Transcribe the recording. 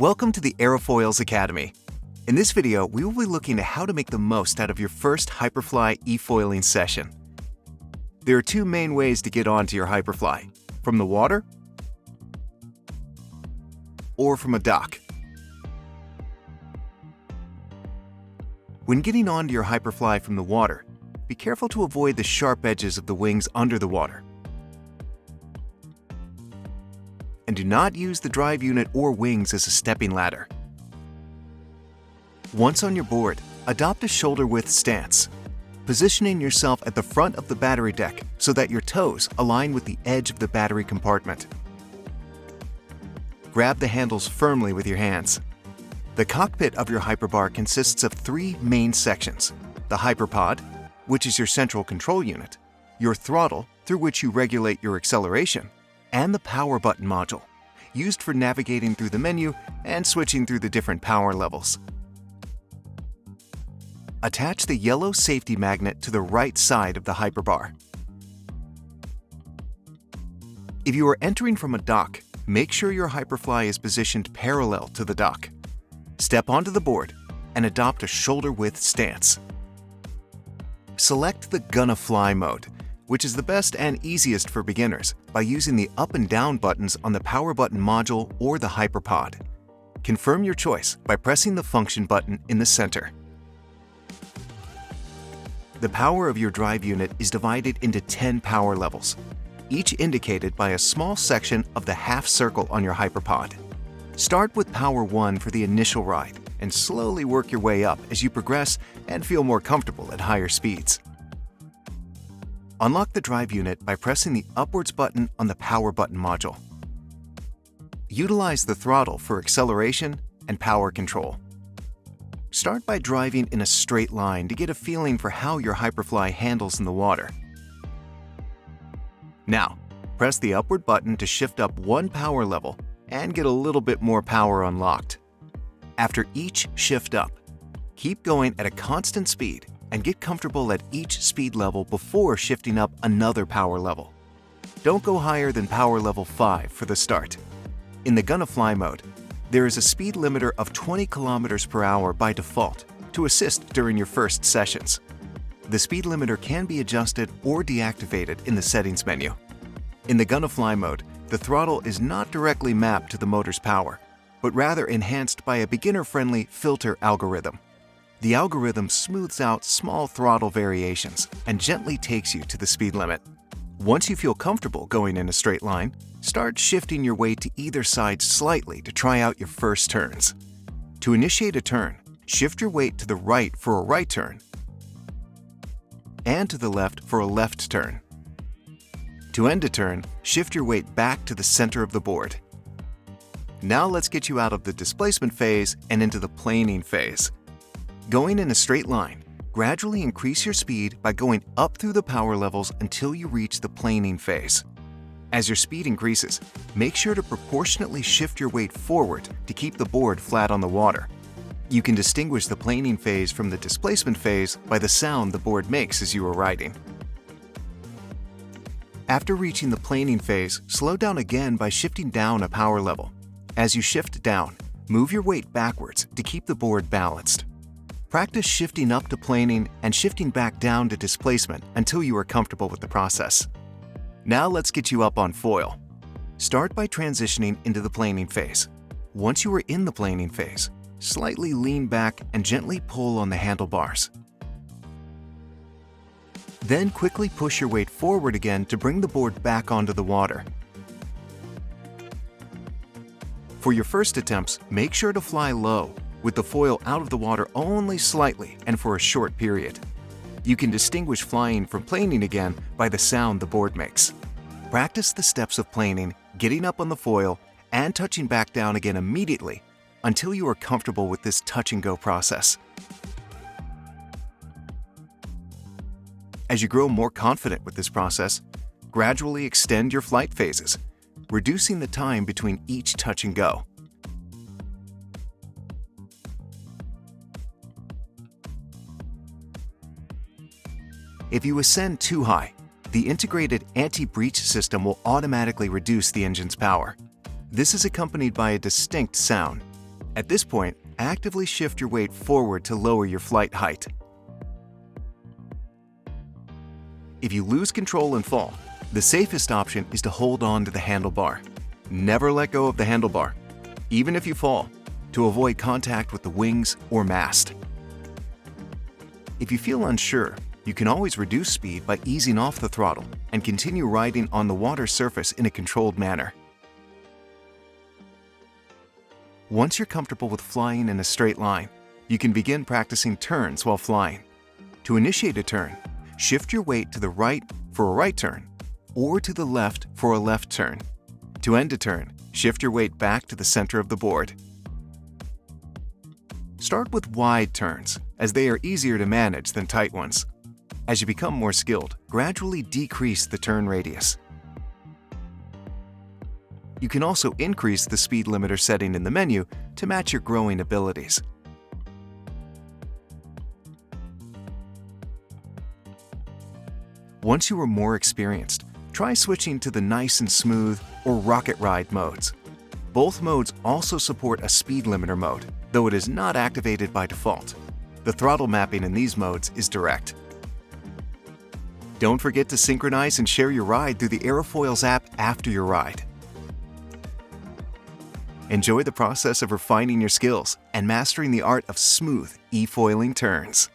Welcome to the Aerofoils Academy. In this video, we will be looking at how to make the most out of your first Hyperfly e-foiling session. There are two main ways to get onto your Hyperfly: from the water or from a dock. When getting onto your Hyperfly from the water, be careful to avoid the sharp edges of the wings under the water. And do not use the drive unit or wings as a stepping ladder. Once on your board, adopt a shoulder-width stance, positioning yourself at the front of the battery deck so that your toes align with the edge of the battery compartment. Grab the handles firmly with your hands. The cockpit of your Hyperbar consists of three main sections: the Hyperpod, which is your central control unit, your throttle, through which you regulate your acceleration, and the power button module, used for navigating through the menu and switching through the different power levels. Attach the yellow safety magnet to the right side of the Hyperbar. If you are entering from a dock, make sure your Hyperfly is positioned parallel to the dock. Step onto the board and adopt a shoulder-width stance. Select the Gonna Fly mode, which is the best and easiest for beginners, by using the up and down buttons on the power button module or the Hyperpod. Confirm your choice by pressing the function button in the center. The power of your drive unit is divided into 10 power levels, each indicated by a small section of the half circle on your Hyperpod. Start with Power 1 for the initial ride and slowly work your way up as you progress and feel more comfortable at higher speeds. Unlock the drive unit by pressing the upwards button on the power button module. Utilize the throttle for acceleration and power control. Start by driving in a straight line to get a feeling for how your Hyperfly handles in the water. Now, press the upward button to shift up one power level and get a little bit more power unlocked. After each shift up, keep going at a constant speed and get comfortable at each speed level before shifting up another power level. Don't go higher than power level 5 for the start. In the Gonna Fly mode, there is a speed limiter of 20 km per hour by default to assist during your first sessions. The speed limiter can be adjusted or deactivated in the settings menu. In the Gonna Fly mode, the throttle is not directly mapped to the motor's power, but rather enhanced by a beginner-friendly filter algorithm. The algorithm smooths out small throttle variations and gently takes you to the speed limit. Once you feel comfortable going in a straight line, start shifting your weight to either side slightly to try out your first turns. To initiate a turn, shift your weight to the right for a right turn and to the left for a left turn. To end a turn, shift your weight back to the center of the board. Now let's get you out of the displacement phase and into the planing phase. Going in a straight line, gradually increase your speed by going up through the power levels until you reach the planing phase. As your speed increases, make sure to proportionately shift your weight forward to keep the board flat on the water. You can distinguish the planing phase from the displacement phase by the sound the board makes as you are riding. After reaching the planing phase, slow down again by shifting down a power level. As you shift down, move your weight backwards to keep the board balanced. Practice shifting up to planing and shifting back down to displacement until you are comfortable with the process. Now let's get you up on foil. Start by transitioning into the planing phase. Once you are in the planing phase, slightly lean back and gently pull on the handlebars. Then quickly push your weight forward again to bring the board back onto the water. For your first attempts, make sure to fly low, with the foil out of the water only slightly and for a short period. You can distinguish flying from planing again by the sound the board makes. Practice the steps of planing, getting up on the foil, and touching back down again immediately until you are comfortable with this touch-and-go process. As you grow more confident with this process, gradually extend your flight phases, reducing the time between each touch and go. If you ascend too high, the integrated anti-breach system will automatically reduce the engine's power. This is accompanied by a distinct sound, At this point, actively shift your weight forward to lower your flight height. If you lose control and fall, the safest option is to hold on to the handlebar. Never let go of the handlebar, even if you fall, to avoid contact with the wings or mast. If you feel unsure, you can always reduce speed by easing off the throttle and continue riding on the water surface in a controlled manner. Once you're comfortable with flying in a straight line, you can begin practicing turns while flying. To initiate a turn, shift your weight to the right for a right turn or to the left for a left turn. To end a turn, shift your weight back to the center of the board. Start with wide turns, as they are easier to manage than tight ones. As you become more skilled, gradually decrease the turn radius. You can also increase the speed limiter setting in the menu to match your growing abilities. Once you are more experienced, try switching to the nice and smooth or rocket ride modes. Both modes also support a speed limiter mode, though it is not activated by default. The throttle mapping in these modes is direct. Don't forget to synchronize and share your ride through the Aerofoils app after your ride. Enjoy the process of refining your skills and mastering the art of smooth e-foiling turns.